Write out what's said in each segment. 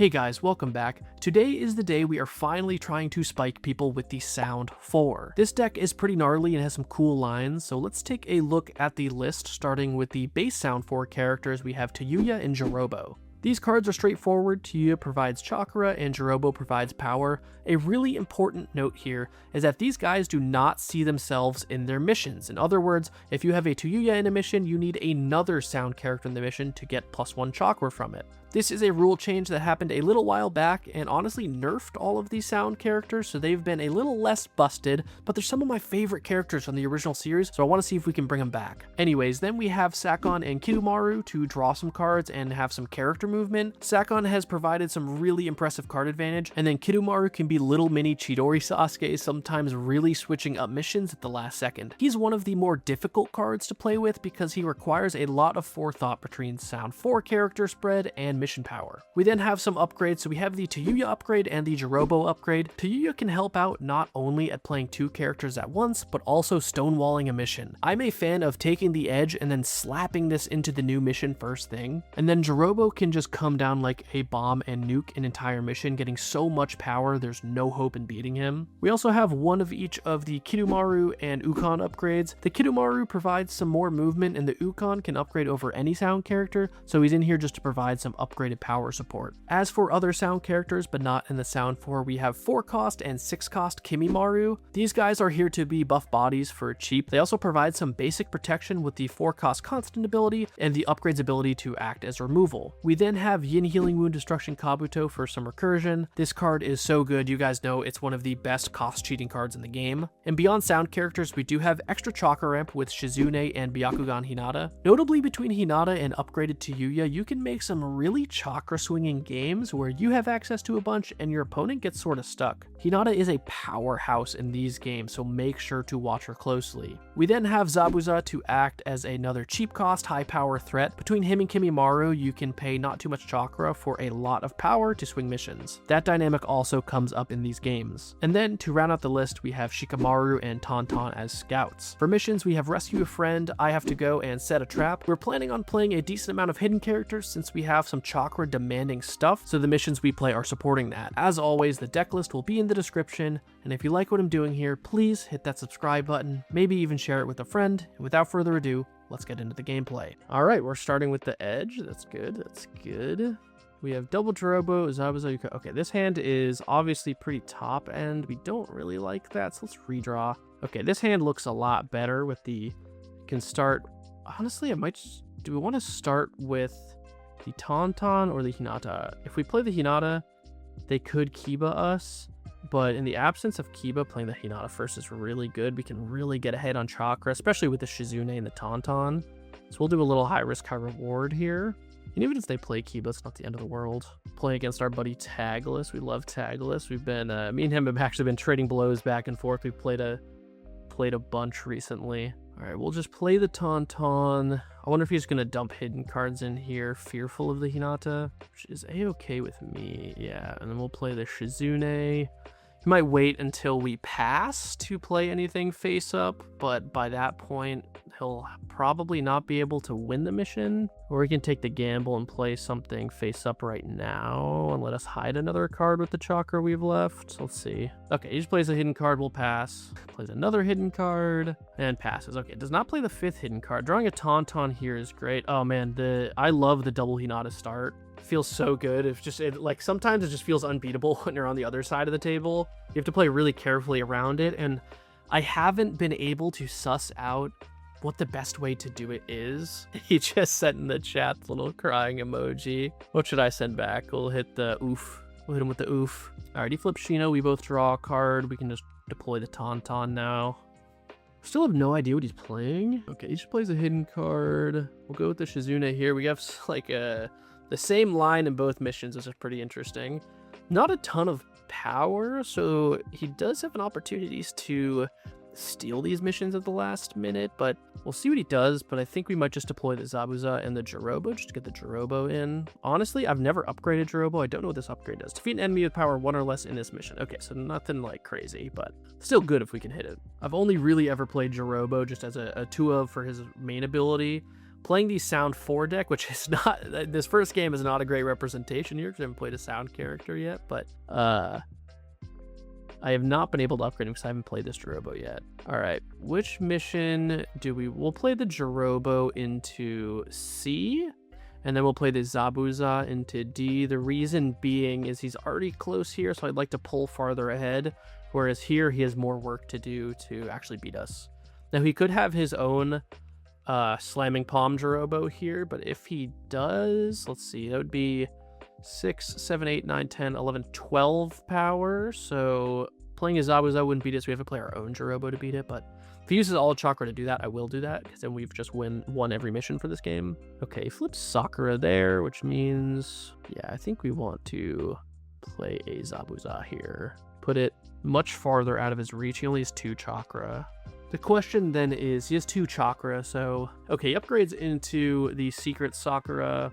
Hey guys, welcome back. Today is the day we are finally trying to spike people with the Sound 4. This deck is pretty gnarly and has some cool lines, so let's take a look at the list, starting with the base Sound 4 characters. We have Tayuya and Jirobo. These cards are straightforward. Tayuya provides chakra and Jirobo provides power. A really important note here is that these guys do not see themselves in their missions. In other words, if you have a Tayuya in a mission, you need another sound character in the mission to get +1 chakra from it. This is a rule change that happened a little while back and honestly nerfed all of these sound characters, so they've been a little less busted, but they're some of my favorite characters from the original series, so I want to see if we can bring them back. Anyways, then we have Sakon and Kidomaru to draw some cards and have some character movement. Sakon has provided some really impressive card advantage, and then Kidomaru can be little mini Chidori Sasuke, sometimes really switching up missions at the last second. He's one of the more difficult cards to play with because he requires a lot of forethought between Sound 4 character spread and mission power. We then have some upgrades, so we have the Tayuya upgrade and the Jirobo upgrade. Tayuya can help out not only at playing 2 characters at once, but also stonewalling a mission. I'm a fan of taking the edge and then slapping this into the new mission first thing, and then Jirobo can just come down like a bomb and nuke an entire mission, getting so much power there's no hope in beating him. We also have one of each of the Kidomaru and Ukon upgrades. The Kidomaru provides some more movement, and the Ukon can upgrade over any sound character, so he's in here just to provide some upgraded power support. As for other sound characters, but not in the Sound 4, we have 4 cost and 6 cost Kimimaru. These guys are here to be buff bodies for cheap. They also provide some basic protection with the 4 cost constant ability and the upgrades ability to act as removal. We then have Yin Healing Wound Destruction Kabuto for some recursion. This card is so good, you guys know it's one of the best cost cheating cards in the game. And beyond sound characters, we do have extra chakra ramp with Shizune and Byakugan Hinata. Notably, between Hinata and upgraded Tayuya, you can make some really chakra swinging games where you have access to a bunch and your opponent gets sort of stuck. Hinata is a powerhouse in these games, so make sure to watch her closely. We then have Zabuza to act as another cheap cost, high power threat. Between him and Kimimaru, you can pay not too much chakra for a lot of power to swing missions. That dynamic also comes up in these games. And then to round out the list, we have Shikamaru and Tauntaun as scouts. For missions, we have Rescue a Friend, I Have to Go, and Set a Trap. We're planning on playing a decent amount of hidden characters since we have some chakra demanding stuff, so the missions we play are supporting that. As always, the deck list will be in the description, and if you like what I'm doing here, please hit that subscribe button, maybe even share it with a friend. And without further ado, let's get into the gameplay. All right, we're starting with the edge. That's good. That's good. We have double Jirobo, Zabuza, Yuka. Okay, this hand is obviously pretty top end. We don't really like that, so let's redraw. Okay, this hand looks a lot better with the... Can start... Honestly, I might just... Do we want to start with the Tauntaun or the Hinata? If we play the Hinata, they could Kiba us, but in the absence of Kiba, playing the Hinata first is really good. We can really get ahead on chakra, especially with the Shizune and the Tauntaun. So we'll do a little high risk, high reward here. And even if they play Kiba, it's not the end of the world. Playing against our buddy Tagless. We love Tagless. We've been, me and him have actually been trading blows back and forth. We've played a bunch recently. All right, we'll just play the Tauntaun. I wonder if he's going to dump hidden cards in here, fearful of the Hinata, which is a-okay with me. Yeah, and then we'll play the Shizune. He might wait until we pass to play anything face up, but by that point, he'll probably not be able to win the mission. Or he can take the gamble and play something face up right now and let us hide another card with the chakra we've left. So let's see. Okay, he just plays a hidden card, we'll pass. Plays another hidden card and passes. Okay, does not play the 5th hidden card. Drawing a Tauntaun here is great. Oh man, I love the double Hinata start. Feels so good. It's just like sometimes it just feels unbeatable when you're on the other side of the table. You have to play really carefully around it, and I haven't been able to suss out what the best way to do it is. He just sent in the chat the little crying emoji. What should I send back? We'll hit the oof. We'll hit him with the oof. Alright, he flips Shino. We both draw a card. We can just deploy the Tauntaun now. Still have no idea what he's playing. Okay, he just plays a hidden card. We'll go with the Shizune here. We have like the same line in both missions, which is pretty interesting. Not a ton of power, so he does have an opportunities to steal these missions at the last minute, but we'll see what he does. But I think we might just deploy the Zabuza and the Jirobo just to get the Jirobo in. Honestly, I've never upgraded Jirobo. I don't know what this upgrade does. Defeat an enemy with power 1 or less in this mission. Okay, so nothing like crazy, but still good if we can hit it. I've only really ever played Jirobo just as a 2-of for his main ability, playing the Sound 4 deck, which is not, this first game is not a great representation here because I haven't played a Sound character yet, but I have not been able to upgrade him because I haven't played this Jirobo yet. All right, which mission do we'll play the Jirobo into C, and then we'll play the Zabuza into D. The reason being is he's already close here, so I'd like to pull farther ahead, whereas here he has more work to do to actually beat us. Now, he could have his own Slamming Palm Jirobo here, but if he does, let's see, that would be 6, 7, 8, 9, 10, 11, 12 power. So playing a Zabuza wouldn't beat us. We have to play our own Jirobo to beat it, but if he uses all chakra to do that, I will do that, because then we've just won every mission for this game. Okay, flip Sakura there, which means, yeah, I think we want to play a Zabuza here. Put it much farther out of his reach. He only has 2 chakra. The question then is, he has 2 chakra, so, okay, he upgrades into the Secret Sakura.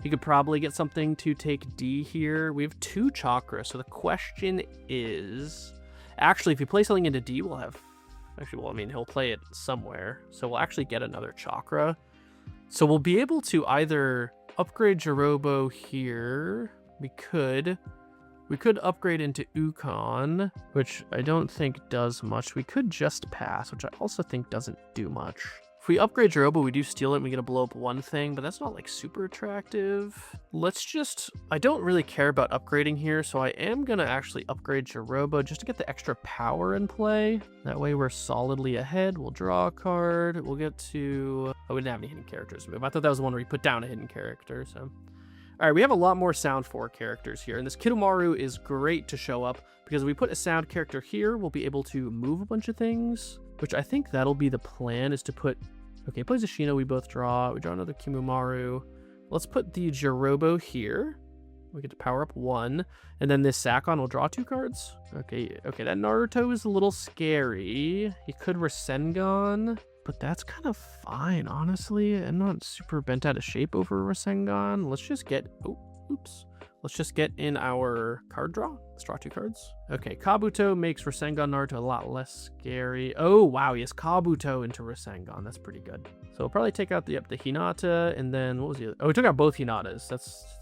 He could probably get something to take D here. We have 2 chakra, so the question is, actually, if you play something into D, we'll have, actually, well, I mean, he'll play it somewhere, so we'll actually get another chakra. So we'll be able to either upgrade Jirobo here. We could upgrade into Ukon, which I don't think does much. We could just pass, which I also think doesn't do much. If we upgrade Jirobo, we do steal it and we get to blow up one thing, but that's not like super attractive. Let's just, I don't really care about upgrading here, so I am gonna actually upgrade Jirobo just to get the extra power in play. That way we're solidly ahead. We'll draw a card. We'll get to, oh, we didn't have any hidden characters move. I thought that was the one where we put down a hidden character, so. All right, we have a lot more Sound 4 characters here, and this Kidomaru is great to show up because if we put a Sound character here, we'll be able to move a bunch of things, which I think that'll be the plan, is to put, okay, plays a Shino, we both draw. We draw another Kimumaru. Let's put the Jirobo here. We get to power up 1, and then this Sakon will draw 2 cards. Okay, that Naruto is a little scary. He could Rasengan, but that's kind of fine, honestly. I'm not super bent out of shape over Rasengan. Let's just get, oh, oops. Let's just get in our card draw. Let's draw 2 cards. Okay, Kabuto makes Rasengan Naruto a lot less scary. Oh, wow, he has Kabuto into Rasengan. That's pretty good. So we'll probably take out the Hinata, and then, what was the other? Oh, we took out both Hinatas.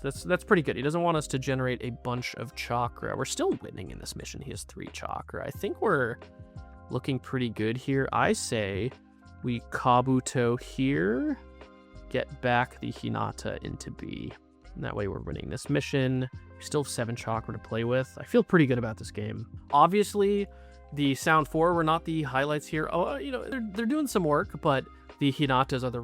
That's pretty good. He doesn't want us to generate a bunch of chakra. We're still winning in this mission. He has 3 chakra. I think we're looking pretty good here. I say we Kabuto here, get back the Hinata into B. And that way we're winning this mission. We still have 7 chakra to play with. I feel pretty good about this game. Obviously, the Sound 4 were not the highlights here. Oh, you know, they're doing some work, but the Hinatas are the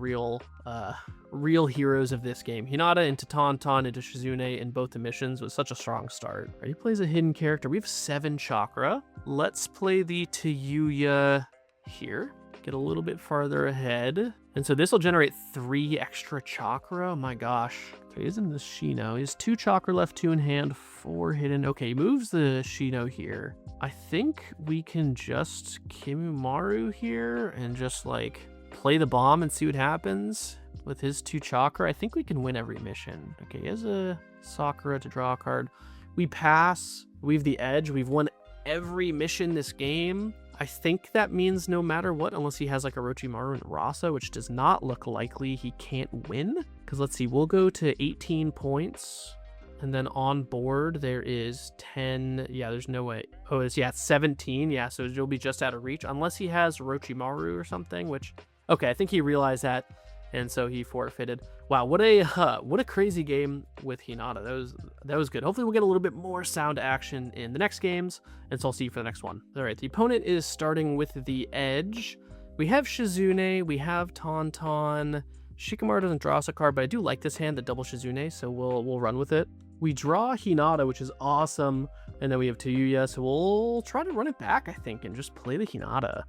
real heroes of this game. Hinata into Tauntaun into Shizune in both the missions was such a strong start. He plays a hidden character. We have 7 chakra. Let's play the Tayuya here. Get a little bit farther ahead. And so this will generate 3 extra chakra. Oh my gosh. Okay, he's in the Shino. He has 2 chakra left, 2 in hand, 4 hidden. Okay, he moves the Shino here. I think we can just Kimumaru here and just like play the bomb and see what happens with his 2 chakra. I think we can win every mission. Okay, he has a Sakura to draw a card. We pass. We have the edge. We've won every mission this game. I think that means no matter what, unless he has like Orochimaru and Rasa, which does not look likely, he can't win. Because let's see, we'll go to 18 points. And then on board, there is 10. Yeah, there's no way. Oh, it's 17. Yeah, so you'll be just out of reach. Unless he has Orochimaru or something, which, okay, I think he realized that. And so he forfeited. Wow, what a crazy game with Hinata. That was good. Hopefully we'll get a little bit more sound action in the next games, and so I'll see you for the next one. All right, the opponent is starting with the edge. We have Shizune, we have Tauntaun. Shikamaru doesn't draw us a card, but I do like this hand, the double Shizune, so we'll run with it. We draw Hinata, which is awesome, and then we have Tayuya, so we'll try to run it back, I think, and just play the Hinata.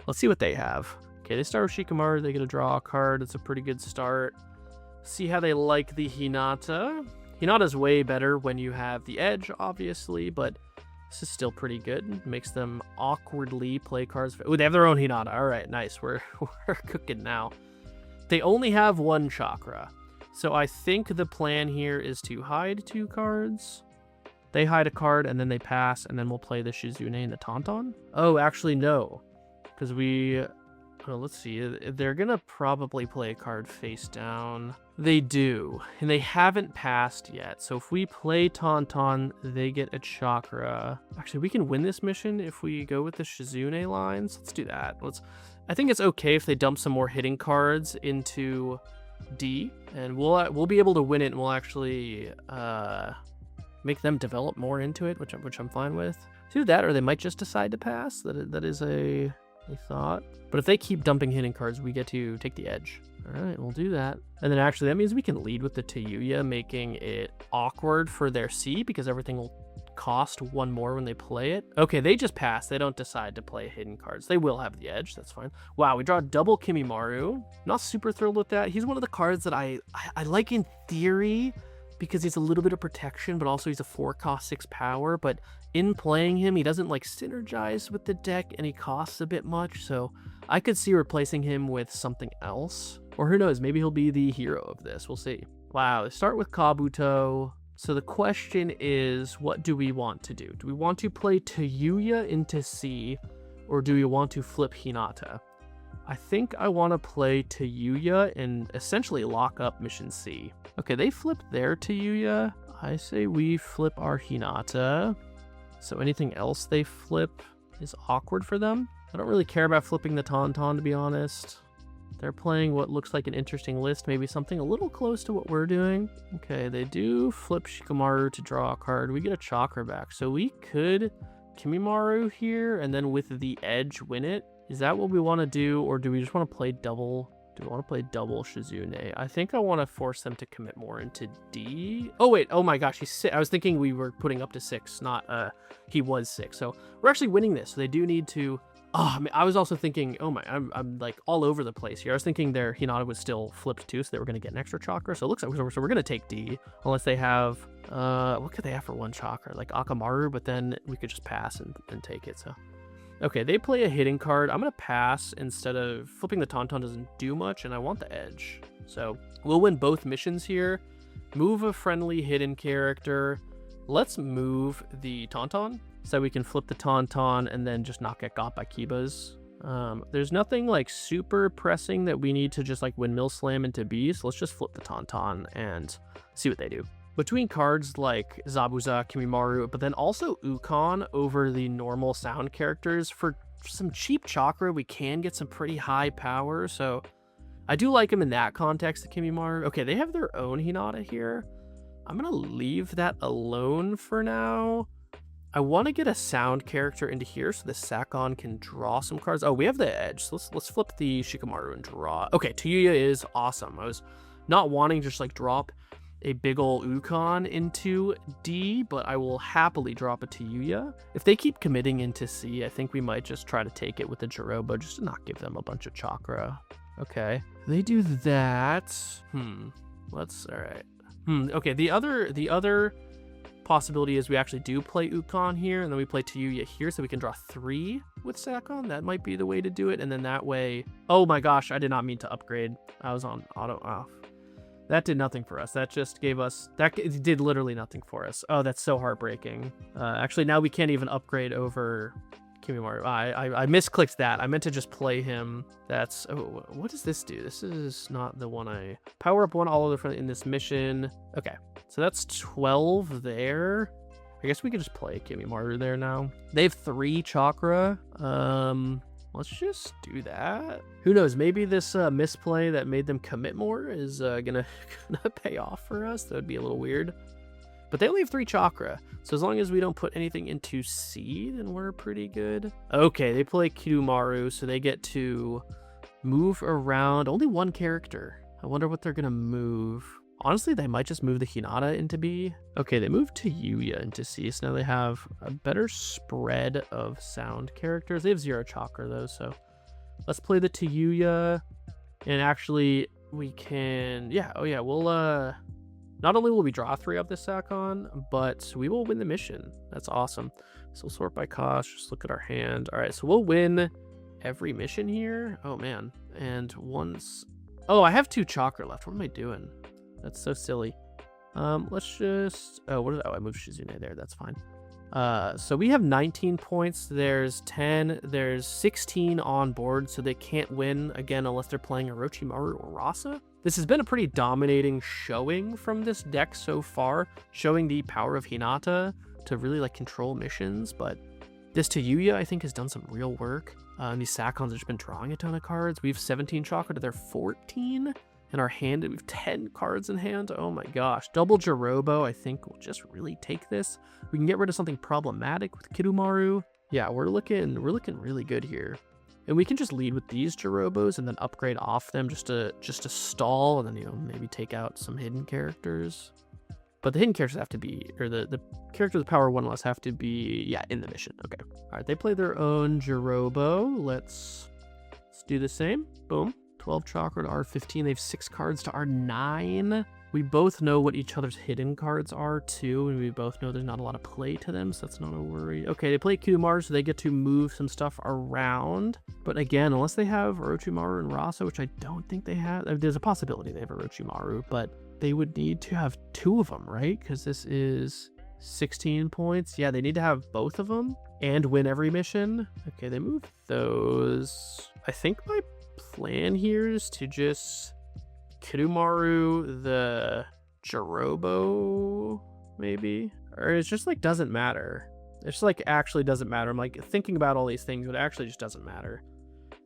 Let's see what they have. Okay, they start with Shikamaru, they get to draw a card. It's a pretty good start. See how they like the Hinata. Hinata's way better when you have the edge, obviously, but this is still pretty good. Makes them awkwardly play cards. Oh, they have their own Hinata. All right, nice. We're cooking now. They only have 1 chakra. So I think the plan here is to hide 2 cards. They hide a card, and then they pass, and then we'll play the Shizune and the Tauntaun. Oh, actually, no. Because we... Oh, let's see. They're gonna probably play a card face down. They do, and they haven't passed yet. So if we play Tauntaun, they get a Chakra. Actually, we can win this mission if we go with the Shizune lines. Let's do that. I think it's okay if they dump some more hitting cards into D, and we'll be able to win it, and we'll actually make them develop more into it, which I'm fine with. Do that, or they might just decide to pass. That is a thought. But if they keep dumping hitting cards, we get to take the edge. All right, we'll do that. And then actually, that means we can lead with the Tayuya, making it awkward for their C, because everything will cost one more when they play it. Okay, they just pass. They don't decide to play hidden cards. They will have the edge. That's fine. Wow, we draw double Kimimaru. Not super thrilled with that. He's one of the cards that I like in theory, because he's a little bit of protection, but also he's a 4-cost 6 power. But in playing him, he doesn't like synergize with the deck, and he costs a bit much. So I could see replacing him with something else. Or who knows, maybe he'll be the hero of this. We'll see. Wow, they start with Kabuto. So the question is, what do we want to do? Do we want to play Tayuya into C, or do we want to flip Hinata? I think I want to play Tayuya and essentially lock up Mission C. Okay, they flip their Tayuya. I say we flip our Hinata. So anything else they flip is awkward for them. I don't really care about flipping the Tauntaun, to be honest. They're playing what looks like an interesting list, maybe something a little close to what we're doing. Okay, they do flip Shikamaru to draw a card. We get a Chakra back, so we could Kimimaru here and then with the edge win it. Is that what we want to do, or do we just want to play double? Do we want to play double Shizune? I think I want to force them to commit more into D. Oh wait, oh my gosh, he's 6. I was thinking we were putting up to 6, not he was 6. So we're actually winning this. So they do need to. Oh, I mean, I was also thinking, oh my, I'm like all over the place here. I was thinking their Hinata was still flipped too, so they were going to get an extra Chakra. So it looks like so we're going to take D, unless they have, what could they have for 1 Chakra? Like Akamaru, but then we could just pass and take it, so. Okay, they play a hitting card. I'm going to pass instead of flipping the Tauntaun doesn't do much, and I want the edge. So we'll win both missions here. Move a friendly hidden character. Let's move the Tauntaun, so we can flip the Tauntaun and then just not get got by Kibas. There's nothing like super pressing that we need to just like windmill slam into B, so let's just flip the Tauntaun and see what they do. Between cards like Zabuza, Kimimaru, but then also Ukon over the normal sound characters, for some cheap Chakra, we can get some pretty high power, so I do like him in that context, the Kimimaru. Okay, they have their own Hinata here. I'm going to leave that alone for now. I want to get a sound character into here so the Sakon can draw some cards. Oh, we have the edge, so let's flip the Shikamaru and draw. Okay, Tayuya is awesome. I was not wanting to just like drop a big ol' Ukon into D, but I will happily drop a Tayuya. If they keep committing into C, I think we might just try to take it with the Jiroba just to not give them a bunch of Chakra. Okay, they do that. All right. Okay, the other possibility is we actually do play Ukon here, and then we play Tayuya here, so we can draw 3 with Sakon. That might be the way to do it, and then that way... Oh my gosh, I did not mean to upgrade. I was on auto off. That did nothing for us. That just gave us... That did literally nothing for us. Oh, that's so heartbreaking. Actually, now we can't even upgrade over Kimimaru. I misclicked that. I meant to just play him. That's... Oh, what does this do? This is not the one I... Power up 1 all over in this mission. Okay, so that's 12 there. I guess we could just play Kimimaru there now. They have 3 Chakra. Let's just do that. Who knows? Maybe this misplay that made them commit more is gonna pay off for us. That would be a little weird. But they only have 3 Chakra, so as long as we don't put anything into C, then we're pretty good. Okay, they play Kirumaru, so they get to move around. Only 1 character. I wonder what they're gonna move. Honestly, they might just move the Hinata into B. Okay, they moved Tayuya into C, so now they have a better spread of sound characters. They have 0 Chakra, though, so let's play the Tayuya. And actually, we can... Yeah, oh yeah, we'll... Not only will we draw 3 of this Sakon, but we will win the mission. That's awesome. So we'll sort by cost, just look at our hand. All right, so we'll win every mission here. Oh, man. And once... Oh, I have 2 Chakra left. What am I doing? That's so silly. Let's just... Oh, what is... Oh, I moved Shizune there. That's fine. So we have 19 points. There's 10. There's 16 on board, so they can't win again unless they're playing Orochimaru or Rasa. This has been a pretty dominating showing from this deck so far, showing the power of Hinata to really like control missions. But this Tayuya, I think, has done some real work. And these Sakons have just been drawing a ton of cards. We have 17 chakra to their 14. In our hand, we have 10 cards in hand. Oh my gosh. Double Jirobo, I think, will just really take this. We can get rid of something problematic with Kirumaru. Yeah, we're looking really good here. And we can just lead with these Jirobos and then upgrade off them just to stall, and then, you know, maybe take out some hidden characters. But the hidden characters have to be, or the characters with power 1 less have to be, yeah, in the mission. Okay. All right, they play their own Jirobo. Let's do the same. Boom. 12 chakra to R15. They have 6 cards to R9. We both know what each other's hidden cards are too, and we both know there's not a lot of play to them, so that's not a worry. Okay, they play Kirumaru, so they get to move some stuff around. But again, unless they have Orochimaru and Rasa, which I don't think they have, there's a possibility they have Orochimaru, but they would need to have 2 of them, right? Because this is 16 points. Yeah, they need to have both of them and win every mission. Okay, they move those. I think my plan here is to just Kirumaru the Jirobo, maybe, or it's just like doesn't matter. It's just like actually doesn't matter. I'm like thinking about all these things, but it actually just doesn't matter.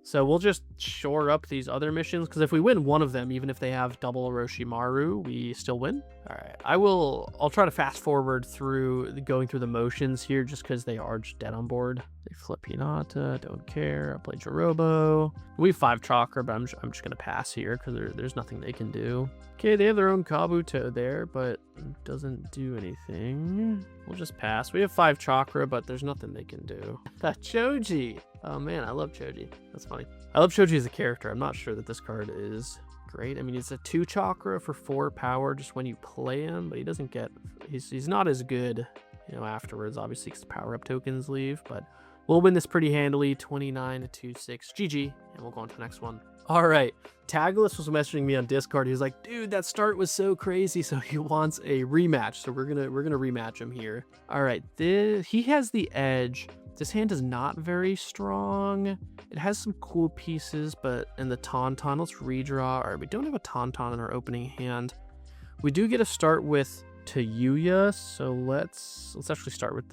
So we'll just shore up these other missions, because if we win one of them, even if they have double Orochimaru, we still win. All right, I'll try to fast forward through going through the motions here, just because they are just dead on board. They flip Hinata, don't care. I'll play Jirobo. We have 5 chakra, but I'm just gonna pass here because there's nothing they can do. Okay, they have their own Kabuto there, but it doesn't do anything. We'll just pass. We have 5 chakra, but there's nothing they can do. That Choji. Oh man, I love Choji. That's funny. I love Choji as a character. I'm not sure that this card is great. I mean, he's a 2 chakra for 4 power just when you play him, but he doesn't get, he's not as good, you know, afterwards, obviously, because the power up tokens leave, but we'll win this pretty handily. 29 to 26. GG, and we'll go on to the next one. All right, Tagless was messaging me on Discord. He was like, dude, that start was so crazy, so he wants a rematch. So we're gonna rematch him here. All right, he has the edge. This hand is not very strong. It has some cool pieces, but in the Tauntaun, let's redraw. All right, we don't have a Tauntaun in our opening hand. We do get to start with Tayuya, so let's actually start with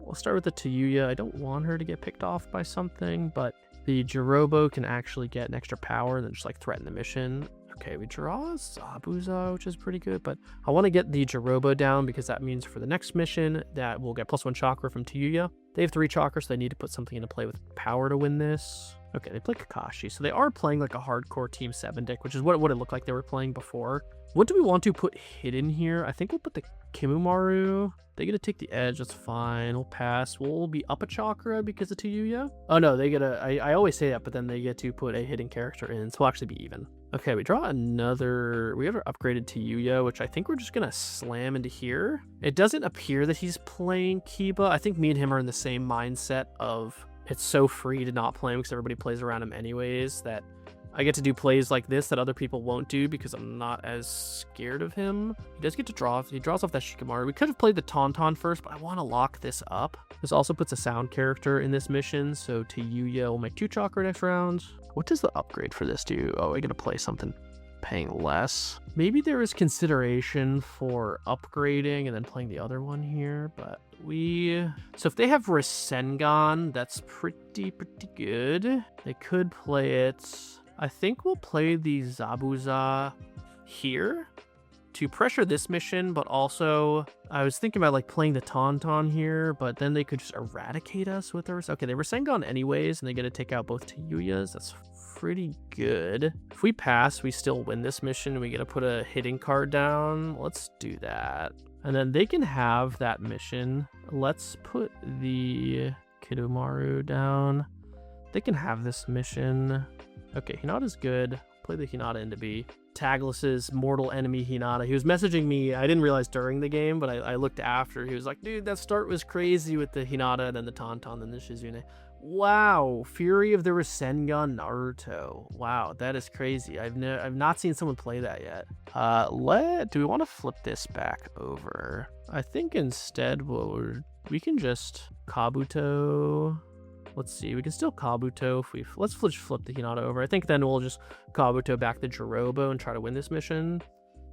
let's start with the Tayuya. I don't want her to get picked off by something, but the Jirobo can actually get an extra power and then just like threaten the mission. Okay, we draw Zabuza, which is pretty good, but I want to get the Jirobo down because that means for the next mission that we'll get +1 chakra from Tayuya. They have 3 chakra, so they need to put something into play with power to win this. Okay, they play Kakashi, so they are playing like a hardcore Team 7 deck, which is what it looked like they were playing before. What do we want to put hidden here? I think we'll put the Kimumaru. They get to take the edge, that's fine. We'll pass. We'll be up a chakra because of Tayuya. Oh no, they get I always say that, but then they get to put a hidden character in, so we'll actually be even. Okay, we draw another, we have our upgraded Tayuya, which I think we're just gonna slam into here. It doesn't appear that he's playing Kiba. I think me and him are in the same mindset of it's so free to not play him because everybody plays around him anyways, that I get to do plays like this that other people won't do because I'm not as scared of him. He does get to draw. He draws off that Shikamaru. We could have played the Tauntaun first, but I want to lock this up. This also puts a sound character in this mission, so Tayuya will make 2 chakra next round. What does the upgrade for this do? Oh, I get to play something paying less. Maybe there is consideration for upgrading and then playing the other one here, but so if they have Rasengan, that's pretty good. They could play it. I think we'll play the Zabuza here to pressure this mission, but also I was thinking about like playing the Tauntaun here, but then they could just eradicate us with their... Okay, they were Rasengan anyways, and they get to take out both Tayuyas. That's pretty good. If we pass, we still win this mission, and we get to put a hitting card down. Let's do that. And then they can have that mission. Let's put the Kirumaru down. They can have this mission. Okay, Hinata's good. Play the Hinata into B. Taglis's mortal enemy Hinata. He was messaging me. I didn't realize during the game, but I looked after. He was like, dude, that start was crazy with the Hinata, then the Tauntaun, then the Shizune. Wow, Fury of the Rasengan Naruto. Wow, that is crazy. I've not seen someone play that yet. Do we want to flip this back over? I think instead we can just Kabuto. Let's see, we can still Kabuto if let's flip the Hinata over. I think then we'll just Kabuto back the Jirobo and try to win this mission.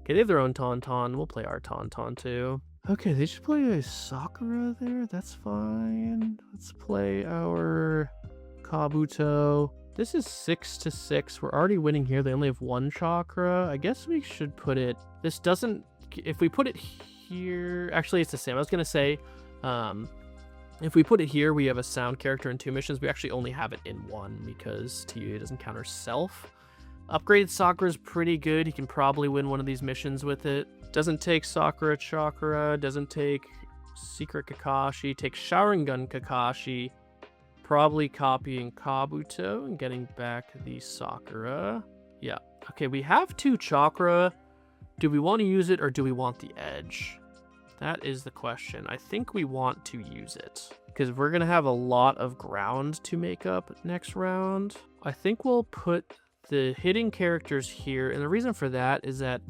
Okay, they have their own Tauntaun. We'll play our Tauntaun too. Okay, they should play a Sakura there. That's fine. Let's play our Kabuto. This is 6-6. We're already winning here. They only have 1 chakra. I guess we should put it... This doesn't... If we put it here... Actually, it's the same. I was going to say... if we put it here, we have a sound character in 2 missions. We actually only have it in 1 because TUA doesn't counter self. Upgraded Sakura is pretty good. He can probably win one of these missions with it. Doesn't take Sakura Chakra. Doesn't take Secret Kakashi. Takes Sharingan Kakashi. Probably copying Kabuto and getting back the Sakura. Yeah. Okay, we have 2 Chakra. Do we want to use it or do we want the edge? That is the question. I think we want to use it because we're going to have a lot of ground to make up next round. I think we'll put the hitting characters here. And the reason for that is that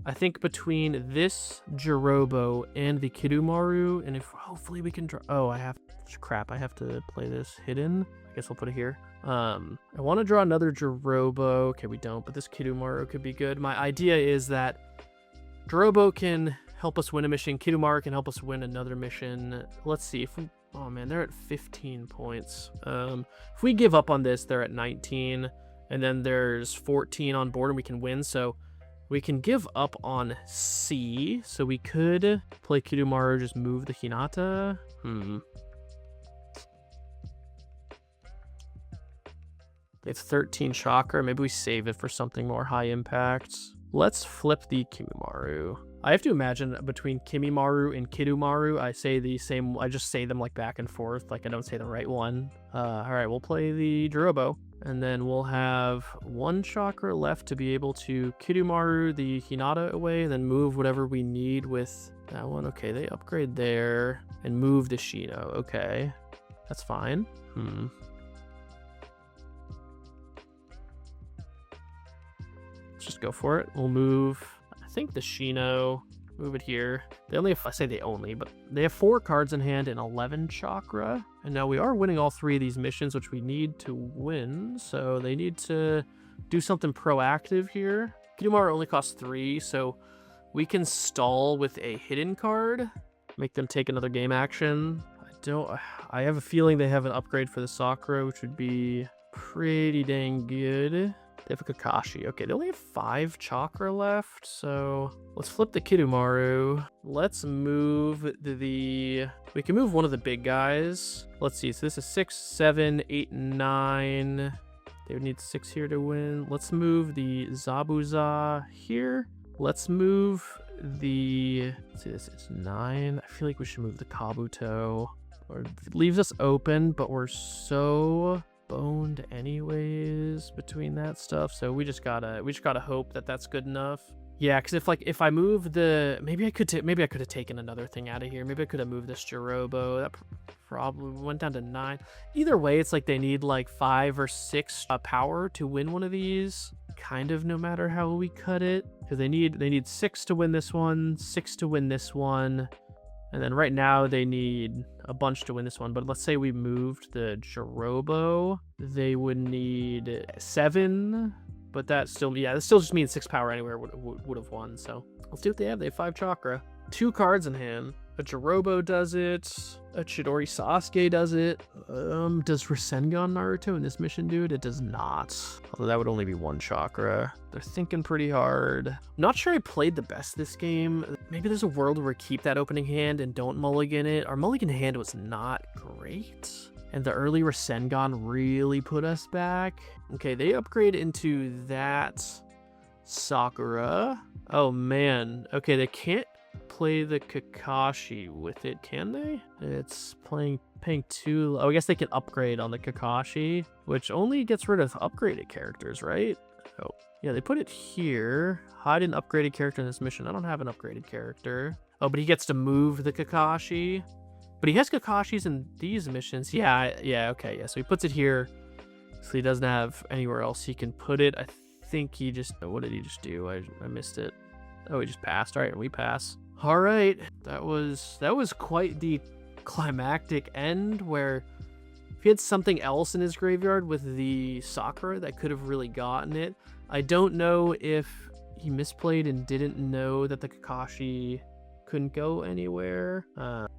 I think between this Jirobo and the Kirumaru, and if hopefully we can draw... Oh, I have to play this hidden. I guess we'll put it here. I want to draw another Jirobo. Okay, we don't, but this Kirumaru could be good. My idea is that Jirobo can help us win a mission. Kirumaru can help us win another mission. Let's see if we... Oh man, they're at 15 points. If we give up on this, they're at 19, and then there's 14 on board, and we can win. So we can give up on C. So we could play Kirumaru, just move the Hinata. They have 13 chakra. Maybe we save it for something more high impact. Let's flip the Kirumaru. I have to imagine between Kimimaru and Kirumaru, I say the same. I just say them like back and forth, like I don't say the right one. All right, we'll play the Jirobo, and then we'll have 1 chakra left to be able to Kirumaru the Hinata away, and then move whatever we need with that one. Okay, they upgrade there and move the Shino. Okay, that's fine. Let's just go for it. We'll move. I think the Shino, move it here. They only have, I say they only, but they have 4 cards in hand and 11 chakra. And now we are winning all 3 of these missions, which we need to win. So they need to do something proactive here. Kirumaru only costs 3, so we can stall with a hidden card, make them take another game action. I have a feeling they have an upgrade for the Sakura, which would be pretty dang good. They have a Kakashi. Okay, they only have 5 chakra left, so let's flip the Kirumaru. Let's move we can move one of the big guys. Let's see, so this is 6, 7, 8, 9. They would need 6 here to win. Let's move the Zabuza here. Let's move let's see, this is 9. I feel like we should move the Kabuto. Or it leaves us open, but we're so boned anyways between that stuff, so we just gotta hope that that's good enough. Yeah, because if I move the maybe I could have taken another thing out of here. Maybe I could have moved this Jirobo. That probably went down to 9. Either way, it's like they need like 5 or 6 power to win one of these, kind of, no matter how we cut it, because they need 6 to win this one, 6 to win this one. And then right now they need a bunch to win this one. But let's say we moved the Jirobo, they would need 7. But that still just means 6 power anywhere would have won. So let's see what they have. They have 5 chakra, 2 cards in hand. A Jirobo does it. A Chidori Sasuke does it. Does Rasengan Naruto in this mission do it? It does not. Although that would only be 1 chakra. They're thinking pretty hard. I'm not sure I played the best this game. Maybe there's a world where we keep that opening hand and don't mulligan it. Our mulligan hand was not great, and the early Rasengan really put us back. Okay, they upgrade into that Sakura. Oh man. Okay, they can't play the Kakashi with it, can they? It's paying 2. Oh, I guess they can upgrade on the Kakashi, which only gets rid of upgraded characters, right? Oh, yeah, they put it here. Hide an upgraded character in this mission. I don't have an upgraded character. Oh, but he gets to move the Kakashi. But he has Kakashis in these missions. Yeah, okay, yeah. So he puts it here. So he doesn't have anywhere else he can put it. I think he just... What did he just do? I missed it. Oh, he just passed. All right, we pass. All right. That was quite the climactic end where if he had something else in his graveyard with the Sakura that could have really gotten it. I don't know if he misplayed and didn't know that the Kakashi couldn't go anywhere.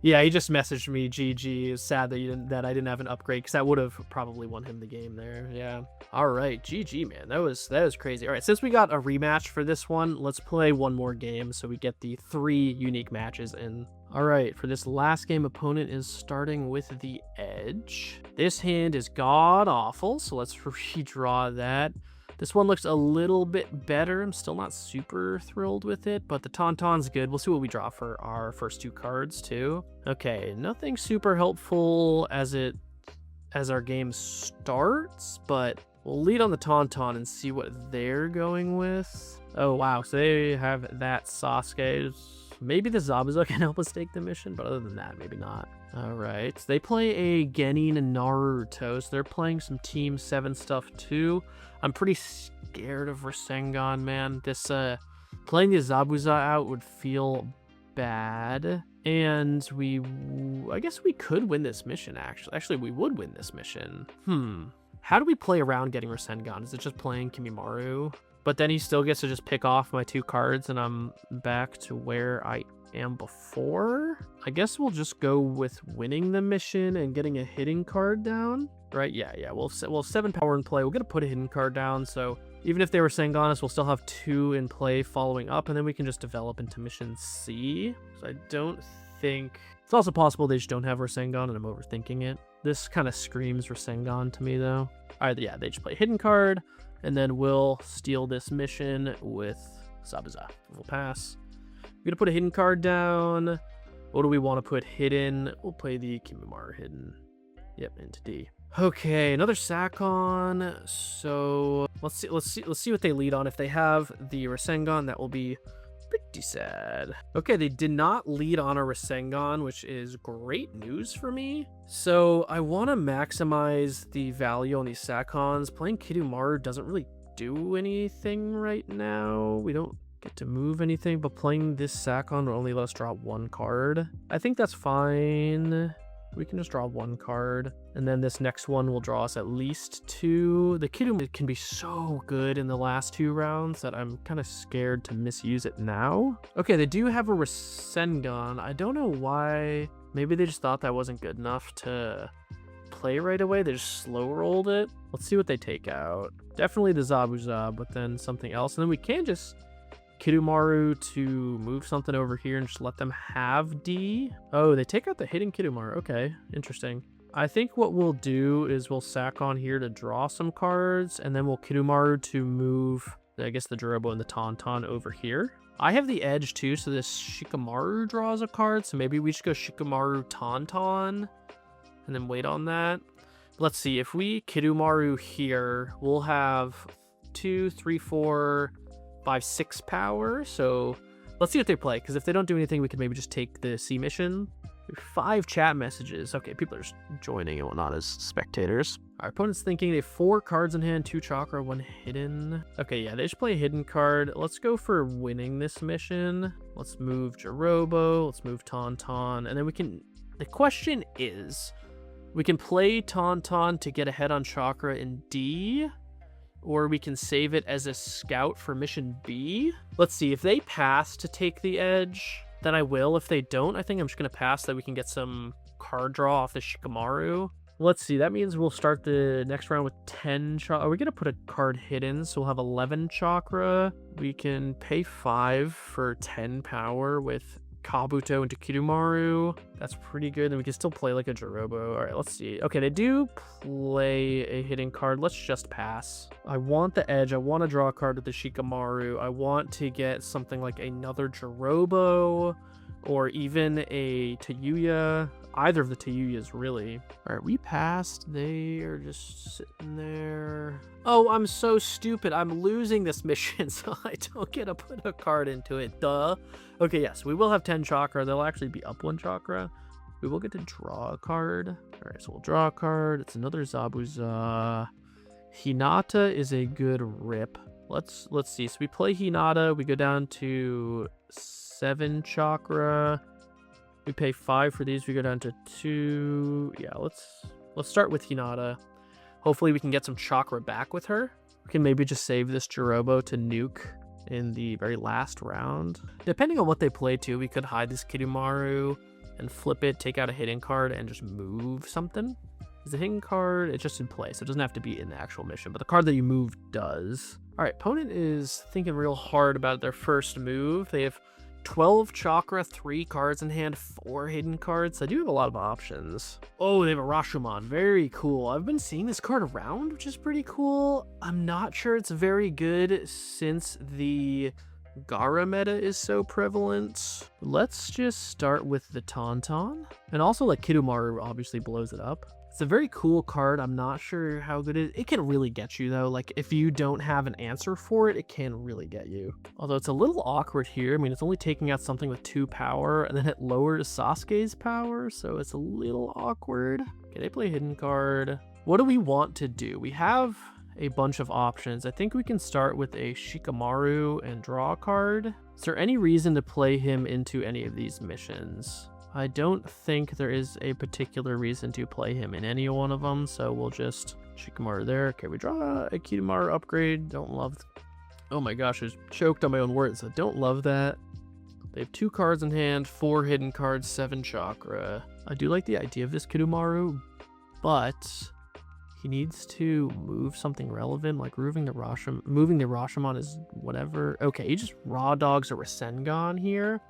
Yeah, he just messaged me, GG. It's sad that I didn't have an upgrade because that would have probably won him the game there. Yeah. All right, GG, man. That was crazy. All right, since we got a rematch for this one, let's play one more game so we get the 3 unique matches in. All right, for this last game, opponent is starting with the Edge. This hand is god-awful, so let's redraw that. This one looks a little bit better. I'm still not super thrilled with it, but the Tauntaun's good. We'll see what we draw for our first 2 cards, too. Okay, nothing super helpful as our game starts, but we'll lead on the Tauntaun and see what they're going with. Oh, wow, so they have that Sasuke. Maybe the Zabuza can help us take the mission, but other than that, maybe not. All right, they play a Genin and Naruto, so they're playing some Team 7 stuff, too. I'm pretty scared of Rasengan, man. This, playing the Zabuza out would feel bad. And I guess we could win this mission, actually. Actually, we would win this mission. How do we play around getting Rasengan? Is it just playing Kimimaru? But then he still gets to just pick off my 2 cards, and I'm back to where I am before? I guess we'll just go with winning the mission and getting a hidden card down. Right, yeah, we'll have 7 power in play. We're gonna put a hidden card down, so even if they were Sengonis, we'll still have 2 in play following up, and then we can just develop into mission C. So I don't think... It's also possible they just don't have Rasengan and I'm overthinking it. This kind of screams Rasengan to me, though. Alright, yeah, they just play a hidden card, and then we'll steal this mission with Zabuza. We'll pass. We're gonna put a hidden card down. What do we want to put hidden? We'll play the Kimimaru hidden. Yep, into D. Okay, another Sakon. So let's see what they lead on. If they have the Rasengan, that will be pretty sad. Okay, they did not lead on a Rasengan, which is great news for me. So I want to maximize the value on these Sakons. Playing Kidomaru doesn't really do anything right now. We don't get to move anything, but playing this Sakon will only let us draw 1 card. I think that's fine. We can just draw 1 card, and then this next one will draw us at least 2. The Kidu can be so good in the last 2 rounds that I'm kind of scared to misuse it now. Okay, they do have a Rasengan. I don't know why. Maybe they just thought that wasn't good enough to play right away. They just slow rolled it. Let's see what they take out. Definitely the Zabuza, but then something else. And then we can just Kidomaru to move something over here and just let them have D. Oh, they take out the hidden Kidomaru. Okay, interesting. I think what we'll do is we'll sack on here to draw some cards, and then we'll Kidomaru to move, I guess, the Jirobo and the Tauntaun over here. I have the edge too, so this Shikamaru draws a card, so maybe we should go Shikamaru Tauntaun and then wait on that. Let's see, if we Kidomaru here, we'll have 2, 3, 4, 5, 6 power, so let's see what they play, because if they don't do anything, we could maybe just take the C mission. 5 chat messages. Okay, people are just joining and whatnot as spectators. Our opponent's thinking they have 4 cards in hand, 2 chakra, 1 hidden. Okay, yeah, they just play a hidden card. Let's go for winning this mission. Let's move Jirobo, let's move Tauntaun, and then we can... The question is, we can play Tauntaun to get ahead on chakra in D, or we can save it as a scout for mission B. Let's see, if they pass to take the edge, then I will. If they don't, I think I'm just going to pass so that we can get some card draw off the Shikamaru. Let's see, that means we'll start the next round with 10 chakra. Are we going to put a card hidden? So we'll have 11 chakra. We can pay 5 for 10 power with Kabuto into Kidomaru. That's pretty good. And we can still play like a Jirobo. All right, let's see. Okay, they do play a hidden card. Let's just pass. I want the edge. I want to draw a card with the Shikamaru. I want to get something like another Jirobo or even a Tayuya. Either of the Tayuyas, really. All right, we passed. They are just sitting there. Oh, I'm so stupid. I'm losing this mission, so I don't get to put a card into it. Duh. Okay, yes, we will have 10 chakra. They'll actually be up 1 chakra. We will get to draw a card. All right, so we'll draw a card. It's another Zabuza. Hinata is a good rip. Let's see. So we play Hinata. We go down to 7 chakra. We pay 5 for these. We go down to 2. Yeah, let's start with Hinata. Hopefully we can get some chakra back with her. We can maybe just save this Jirobo to nuke in the very last round. Depending on what they play too, we could hide this Kidomaru and flip it, take out a hidden card, and just move something. Is the hidden card, it's just in play, so it doesn't have to be in the actual mission, but the card that you move does. All right, opponent is thinking real hard about their first move. They have 12 chakra, 3 cards in hand, 4 hidden cards. I do have a lot of options. Oh, they have a Rashomon. Very cool. I've been seeing this card around, which is pretty cool. I'm not sure it's very good since the Gara meta is so prevalent. Let's just start with the Tauntaun. And also, like, Kidomaru obviously blows it up. It's a very cool card. I'm not sure how good it is. It can really get you, though. Like, if you don't have an answer for it, it can really get you. Although it's a little awkward here. I mean, it's only taking out something with 2 power, and then it lowers Sasuke's power, so it's a little awkward. Okay, they play hidden card. What do we want to do? We have a bunch of options. I think we can start with a Shikamaru and draw a card. Is there any reason to play him into any of these missions? I don't think there is a particular reason to play him in any one of them, so we'll just Shikamaru there. Okay, we draw a Kidomaru upgrade. Don't love... Oh my gosh, I just choked on my own words. I don't love that. They have 2 cards in hand, 4 hidden cards, 7 chakra. I do like the idea of this Kidomaru, but he needs to move something relevant, like moving the Rashomon is whatever. Okay, he just raw dogs a Rasengan here.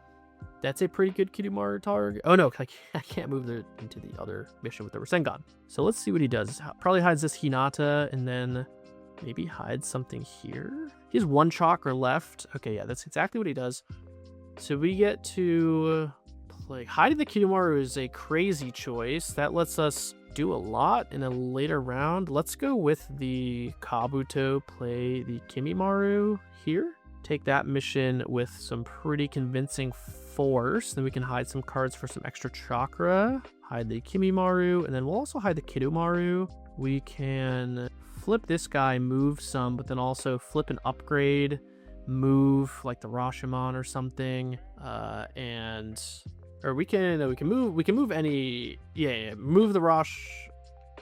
That's a pretty good Kidomaru target. Oh no, I can't move into the other mission with the Rasengan. So let's see what he does. Probably hides this Hinata and then maybe hides something here. He has 1 chakra left. Okay, yeah, that's exactly what he does. So we get to play. Hiding the Kidomaru is a crazy choice. That lets us do a lot in a later round. Let's go with the Kabuto, play the Kimimaru here. Take that mission with some pretty convincing force. Then we can hide some cards for some extra chakra. Hide the Kimimaru, and then we'll also hide the Kidomaru. We can flip this guy, move some, but then also flip an upgrade, move like the Rashomon or something, or we can move any, move the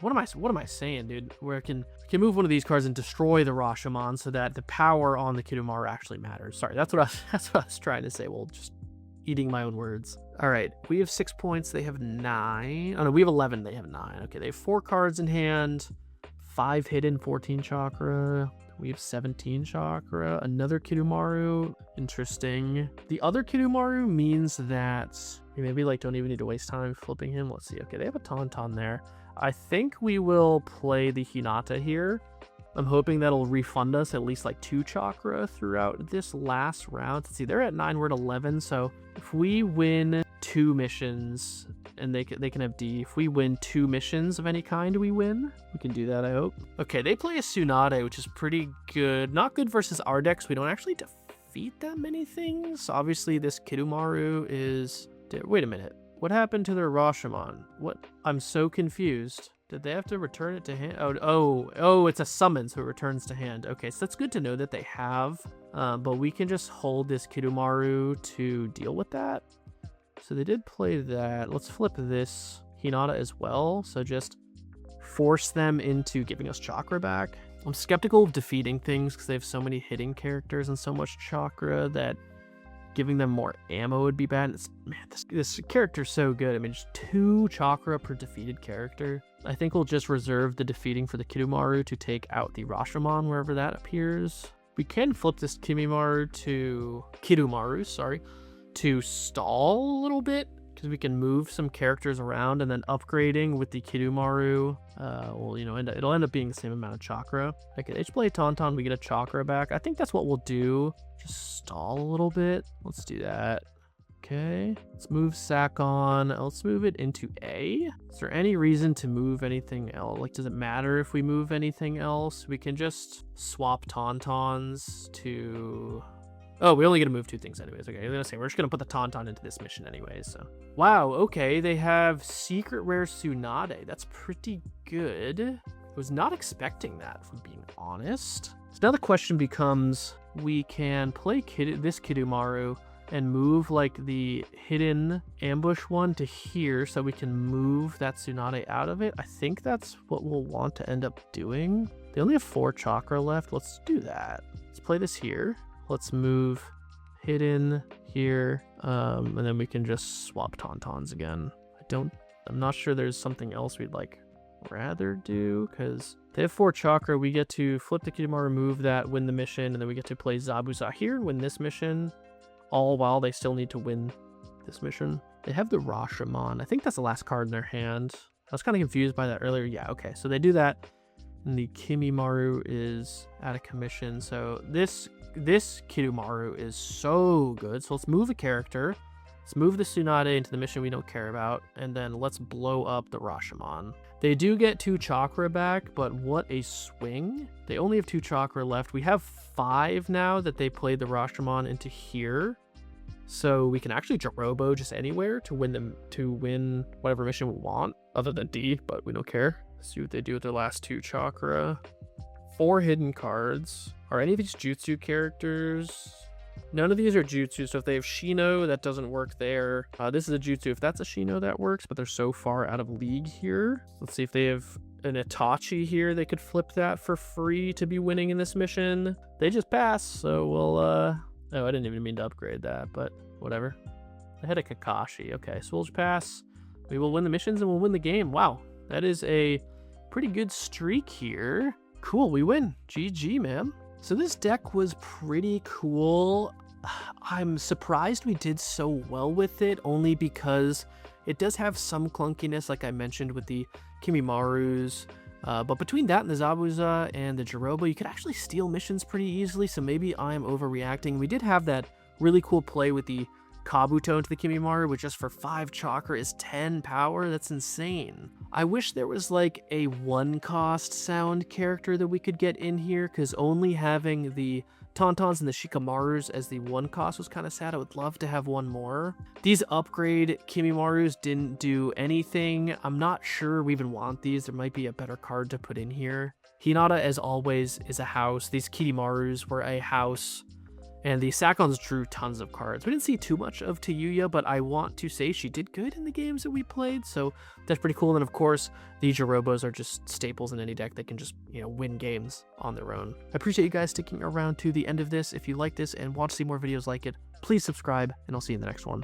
what am I saying, dude? Where we can move one of these cards and destroy the Rashomon so that the power on the Kidomaru actually matters. Sorry, that's what I was trying to say. Well, just eating my own words. All right, we have 6 points. They have 9. Oh no, we have 11. They have 9. Okay, they have 4 cards in hand, 5 hidden, 14 chakra. We have 17 chakra. Another Kidomaru. Interesting. The other Kidomaru means that we maybe don't even need to waste time flipping him. Let's see. Okay, they have a Tauntaun there. I think we will play the Hinata here. I'm hoping that'll refund us at least 2 chakra throughout this last round. Let's see, they're at 9, we're at 11, so if we win 2 missions, and they can have D, if we win 2 missions of any kind, we win. We can do that, I hope. Okay, they play a Tsunade, which is pretty good. Not good versus our decks. We don't actually defeat that many things. Obviously, this Kidomaru is... Wait a minute. What happened to their Rashomon? What? I'm so confused. Did they have to return it to hand? Oh, it's a summon, so it returns to hand. Okay, so that's good to know that they have. But we can just hold this Kidomaru to deal with that. So they did play that. Let's flip this Hinata as well. So just force them into giving us chakra back. I'm skeptical of defeating things because they have so many hidden characters and so much chakra that giving them more ammo would be bad. Man, this character's so good. I mean, just 2 chakra per defeated character. I think we'll just reserve the defeating for the Kidomaru to take out the Rashomon wherever that appears. We can flip this Kidomaru to stall a little bit because we can move some characters around, and then upgrading with the Kidomaru it'll end up being the same amount of chakra. Okay, they play Tauntaun, we get a chakra back. I think that's what we'll do. Just stall a little bit. Let's do that. Okay, let's move Sakon. Let's move it into A. Is there any reason to move anything else? Like, does it matter if we move anything else? We can just swap Tauntauns to... Oh, we only get to move 2 things anyways. Okay, I was gonna say, we're just gonna put the Tauntaun into this mission anyways, so. Wow, okay, they have Secret Rare Tsunade. That's pretty good. I was not expecting that, if I'm being honest. So now the question becomes, we can play this Kidomaru and move like the hidden ambush one to here so we can move that Tsunade out of it. I think that's what we'll want to end up doing. They only have 4 chakra left. Let's do that. Let's play this here. Let's move hidden here, and then we can just swap Tauntauns again. I'm not sure there's something else we'd like rather do, because they have 4 chakra. We get to flip the Kidomaru, remove that, win the mission, and then we get to play Zabuza here and win this mission, all while they still need to win this mission. They have the Rashomon. I think that's the last card in their hand. I was kind of confused by that earlier. Yeah, okay, so they do that, and the Kimimaru is out of commission. So this Kidomaru is so good. So let's move a character. Let's move the Tsunade into the mission we don't care about, and then let's blow up the Rashomon. They do get 2 chakra back, but what a swing. They only have 2 chakra left. We have 5 now that they played the Rashomon into here. So we can actually Jirobo just anywhere to win whatever mission we want, other than D, but we don't care. Let's see what they do with their last 2 chakra. 4 hidden cards. Are any of these Jutsu characters? None of these are Jutsu, so if they have Shino, that doesn't work there. This is a Jutsu. If that's a Shino, that works, but they're so far out of league here. Let's see if they have an Itachi here. They could flip that for free to be winning in this mission. They just passed, so we'll... Oh, I didn't even mean to upgrade that, but whatever. I had a Kakashi. Okay, so we'll just pass. We will win the missions and we'll win the game. Wow, that is a pretty good streak here. Cool, we win. GG, man. So this deck was pretty cool. I'm surprised we did so well with it, only because it does have some clunkiness, like I mentioned, with the Kimimarus. But between that and the Zabuza and the Jirobo, you could actually steal missions pretty easily, so maybe I'm overreacting. We did have that really cool play with the Kabuto into the Kimimaru, which just for 5 chakra is 10 power. That's insane. I wish there was like a 1-cost sound character that we could get in here, because only having the Tauntauns and the Shikamarus as the 1-cost was kind of sad. I would love to have one more. These upgrade Kimimarus didn't do anything. I'm not sure we even want these. There might be a better card to put in here. Hinata, as always, is a house. These Kidimarus were a house. And the Sakons drew tons of cards. We didn't see too much of Tayuya, but I want to say she did good in the games that we played, so that's pretty cool. And of course, the Jirobos are just staples in any deck that can just, win games on their own. I appreciate you guys sticking around to the end of this. If you like this and want to see more videos like it, please subscribe, and I'll see you in the next one.